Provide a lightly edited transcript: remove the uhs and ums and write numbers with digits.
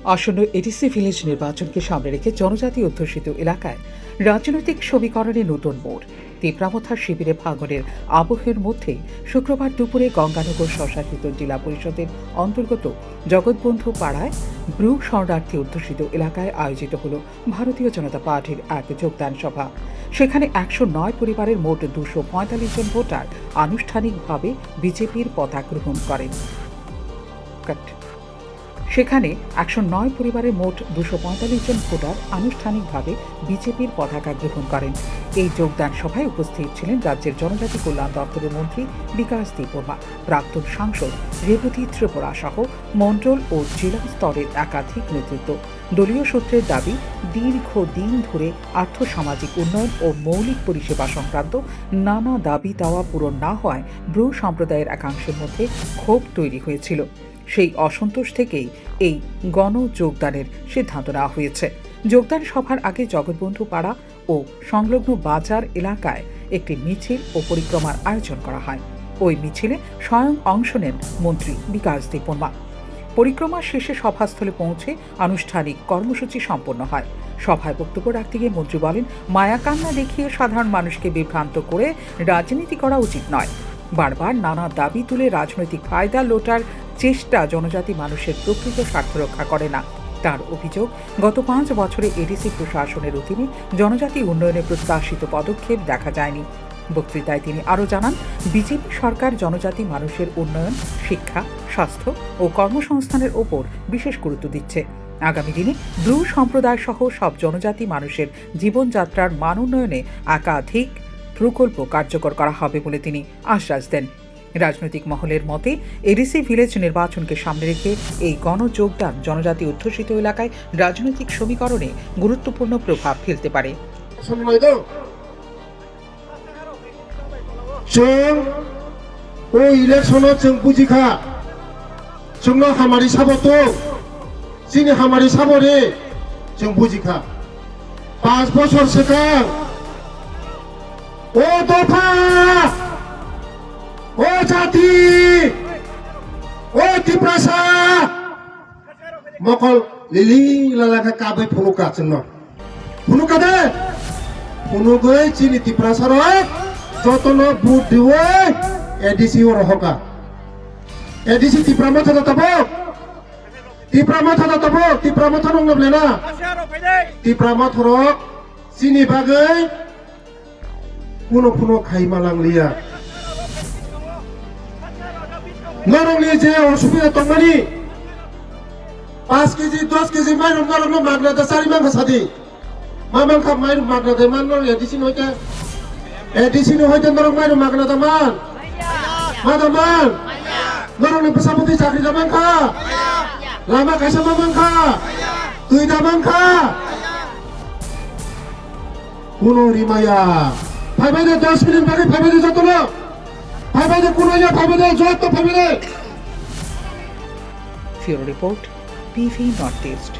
আসন্ন ADC village নির্বাচনকে সামনে রেখে জনজাতি অধ্যুষিত এলাকায় রাজনৈতিক সমীকরণে নতুন মোড়। তীব্রাবতার শিবিরে ভাঙনের আবহের মধ্যে শুক্রবার দুপুরে গঙ্গানগর স্বশাসিত জেলা পরিষদের অন্তর্গত জগৎবন্ধু পাড়ায় ব্রু শরণার্থী অধ্যুষিত এলাকায় আয়োজিত হল ভারতীয় জনতা পার্টির এক যোগদান সভা। সেখানে 109 পরিবারের মোট 245 জন ভোটার আনুষ্ঠানিকভাবে বিজেপির পতাকা গ্রহণ করেন। সেখানে 109 পরিবারের মোট 245 জন ভোটার আনুষ্ঠানিকভাবে বিজেপির পতাকা গ্রহণ করেন। এই যোগদান সভায় উপস্থিত ছিলেন রাজ্যের জনজাতি কল্যাণ দপ্তরের মন্ত্রী বিকাশ দেববর্মা, প্রাক্তন সাংসদ রেবতী ত্রিপুরা সহ মণ্ডল ও জেলা স্তরের একাধিক নেতৃত্ব। দলীয় সূত্রের দাবি, দীর্ঘদিন ধরে আর্থসামাজিক উন্নয়ন ও মৌলিক পরিষেবা সংক্রান্ত নানা দাবি দাওয়া পূরণ না হওয়ায় ব্রু সম্প্রদায়ের একাংশের মধ্যে ক্ষোভ তৈরি হয়েছিল। সেই অসন্তোষ থেকেই এই গণযোগদানের সিদ্ধান্ত নেওয়া হয়েছে। যোগদান সভার আগে জগৎবন্ধু পাড়া ও সংলগ্ন বাজার এলাকায় একটি মিছিল ও পরিক্রমার আয়োজন করা হয়। ওই মিছিলে স্বয়ং অংশ নেন মন্ত্রী বিকাশ দেববর্মা। পরিক্রমা শেষে সভাস্থলে পৌঁছে আনুষ্ঠানিক কর্মসূচি সম্পন্ন হয়। সভায় বক্তব্য রাখতে গিয়ে মন্ত্রী বলেন, মায়াকান্না দেখিয়ে সাধারণ মানুষকে বিভ্রান্ত করে রাজনীতি করা উচিত নয়। বারবার নানা দাবি তুলে রাজনৈতিক ফায়দা লোটার চেষ্টা জনজাতি মানুষের প্রকৃত স্বার্থ রক্ষা করে না। তার অভিযোগ, গত 5 বছরে এডিসি প্রশাসনের অধীনে জনজাতি উন্নয়নে প্রত্যাশিত পদক্ষেপ দেখা যায়নি। বক্তৃতায় তিনি আরও জানান, বিজেপি সরকার জনজাতি মানুষের উন্নয়ন, শিক্ষা, স্বাস্থ্য ও কর্মসংস্থানের ওপর বিশেষ গুরুত্ব দিচ্ছে। আগামী দিনে ব্রু সম্প্রদায় সহ সব জনজাতি মানুষের জীবনযাত্রার মান উন্নয়নে একাধিক প্রকল্প কার্যকর করা হবে বলে তিনি আশ্বাস দেন। রাজনৈতিক মহলের মতে এডিসি ভিলেজ নির্বাচনকে সামনে রেখে এই গণযোগদান জনজাতি অধ্যুষিত এলাকায় রাজনৈতিক সমীকরণে গুরুত্বপূর্ণ প্রভাব ফেলতে পারে। ও জাতি, ও ত্রিপ্রাসা মকল লিলি লালাকা কাবে ফুনুকা চিন্ন ফুনুকা দে ফুনুগৈ চিনি ত্রিপ্রাসার যতন বুট দিও এডিসি ও রহকা এডিসি ত্রিপ্রামা থাকা তব ত্রিপ্রামা থাকা তব ত্রিপ্রামা থানং নবলেনা ত্রিপ্রামা থরক চিনি বাগৈ ফুনো ফুনো খাইমালাংলিয়া নরংলি যে অসুবিধা তংমানি 5 কেজি 10 কেজি মাইরং নরং মাগনাদা 4 মাংখা সাদি মামাংখা মাইরং মাগনাদা মান নরং এডিসি হইতে নরং মাইরং মাগনাদা মান মাদামান নরংনি পেশাপতি চাকরি দামাংখা লামা কাইসা মামাংখা তুই দামাংখা কোনো রিমায়া ভাইবাইদে 10 মিনিট বাকি ভাইবাইদে যতলো ভাইবাইদে কোনো ইয়া ভাইবাইদে যত ভাইবাইদে। Bureau Report, PV Northeast.